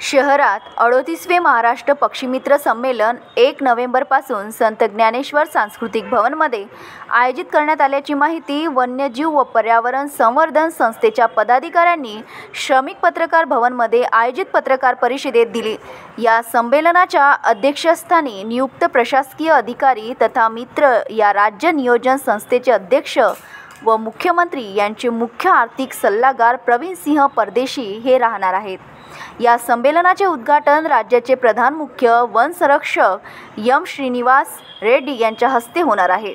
शहरात 38वे महाराष्ट्र पक्षीमित्र संमेलन 1 नोव्हेंबरपासून संत ज्ञानेश्वर सांस्कृतिक भवनमध्ये आयोजित करण्यात आल्याची माहिती वन्यजीव व पर्यावरण संवर्धन संस्थेच्या पदाधिकाऱ्यांनी श्रमिक पत्रकार भवनमध्ये आयोजित पत्रकार परिषदेत दिली। या संमेलनाच्या अध्यक्षस्थानी नियुक्त प्रशासकीय अधिकारी तथा मित्र या राज्य नियोजन संस्थेचे अध्यक्ष व मुख्यमंत्री यांचे मुख्य आर्थिक सल्लागार प्रवीण सिंह परदेशी हे राहणार आहेत। या संमेलनाचे उद्घाटन राज्याचे प्रधान मुख्य वन संरक्षक एम श्रीनिवास रेड्डी यांच्या हस्ते होणार आहे।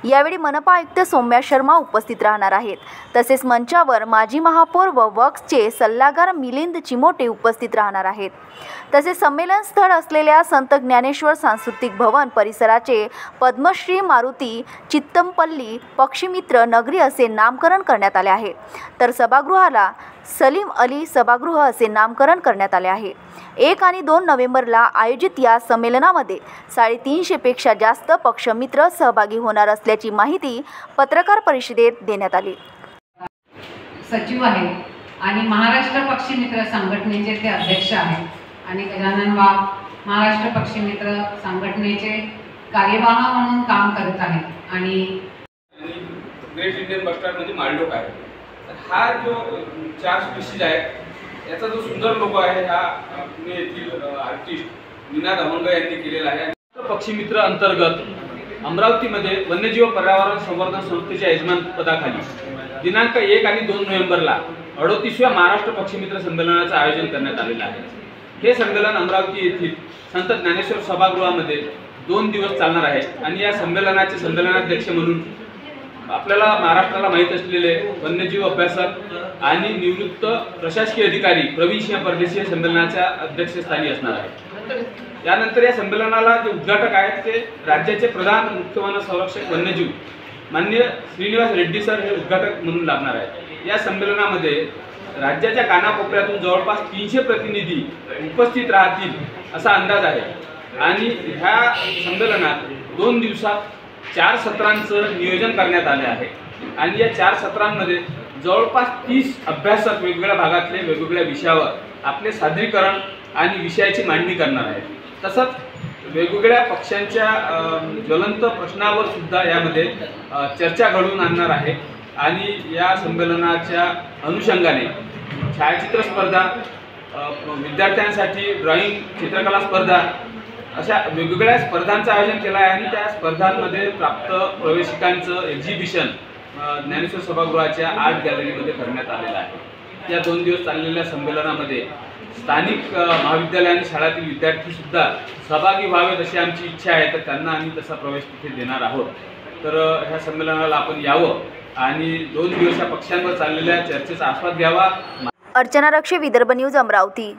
यावेळी मनपा आयुक्त सौम्या शर्मा उपस्थित राहणार आहेत। तसेच मंचावर माजी महापौर व वक्फचे सल्लागार मिलिंद चिमोटे उपस्थित राहणार आहेत। तसेच संमेलन स्थळ असलेल्या संत ज्ञानेश्वर सांस्कृतिक भवन परिसराचे पद्मश्री मारुती चित्तमपल्ली पक्षीमित्र नगरी असे नामकरण करण्यात आले आहे, तर सभागृहाला सलीम अली सभागृह असे नामकरण करण्यात आले आहे। 1 आणि 2 नोव्हेंबरला आयोजित या संमेलनामध्ये 350 पेक्षा जास्त पक्षमित्र सहभागी होणार असल्याची माहिती पत्रकार परिषदेत देण्यात आली। सचिव आहे आणि महाराष्ट्र पक्षीमित्र संघटनेचे ते अध्यक्ष आहेत आणि गजानन वाघ महाराष्ट्र पक्षीमित्र संघटनेचे कार्यवाह म्हणून काम करत आहेत आणि ग्रेट इंडियन बस्टर्ड म्हणजे मालडोक आहे। हा जो 4 स्पीशीज आहेत याचा जो सुंदर लोगो आहे हा पुणे येथील आर्टिस्ट निनाद अभंग यांनी केलेला आहे। पक्षीमित्र अंतर्गत अमरावतीमध्ये वन्यजीव पर्यावरण संवर्धन संस्थेच्या यजमान पदाखाली दिनांक 1 आणि 2 नोव्हेंबरला 38व्या महाराष्ट्र पक्षीमित्र संमेलनाचं आयोजन करण्यात आलेलं आहे। हे संमेलन अमरावती येथील संत ज्ञानेश्वर सभागृहामध्ये 2 दिवस चालणार आहे आणि या संमेलनाचे संमेलनाध्यक्ष म्हणून आपल्याला महाराष्ट्राला माहीत असलेले वन्यजीव अभ्यासक आणि निवृत्त प्रशासकीय अधिकारी प्रवीण सिंह परदेशी संमेलनाच्या अध्यक्षस्थानी असणार आहे। यानंतर या संमेलनाला जे उद्घाटक आहेत ते राज्याचे प्रधान मुख्य वन संरक्षक वन्यजीव माननीय श्रीनिवास रेड्डी सर हे उद्घाटक म्हणून लागणार आहेत। या संमेलनामध्ये राज्याच्या कानाकोपऱ्यातून जवळपास 300 प्रतिनिधी उपस्थित राहतील असा अंदाज आहे आणि ह्या संमेलनात 2 दिवसात 4 सत्रांचं नियोजन करण्यात आले आहे आणि या 4 सत्रांमध्ये जवळपास 30 अभ्यासक वेगवेगळ्या भागातले वेगवेगळ्या विषयावर आपले सादरीकरण आणि विषयाची मांडणी करणार आहेत। तसंच वेगवेगळ्या पक्षांच्या ज्वलंत प्रश्नावर सुद्धा यामध्ये चर्चा घडवून आणणार आहे आणि या संमेलनाच्या अनुषंगाने छायाचित्र स्पर्धा, विद्यार्थ्यांसाठी ड्रॉइंग चित्रकला स्पर्धा अशा वेगवेगळ्या स्पर्धांचं आयोजन केलं आहे आणि त्या स्पर्धांमध्ये प्राप्त प्रवेशिकांचं एक्झिबिशन ज्ञानेश्वर सभागृहाच्या आर्ट गॅलरीमध्ये करण्यात आलेलं आहे। या 2 दिवस चाललेल्या संमेलनामध्ये स्थानिक महाविद्यालय आणि शाळातील विद्यार्थीसुद्धा सहभागी व्हावेत अशी आमची इच्छा आहे, तर त्यांना आम्ही तसा प्रवेश तिथे देणार आहोत। तर ह्या संमेलनाला आपण यावं आणि 2 दिवस या पक्षांवर चाललेल्या चर्चेचा आस्वाद घ्यावा। अर्चना रक्षे, विदर्भ न्यूज, अमरावती।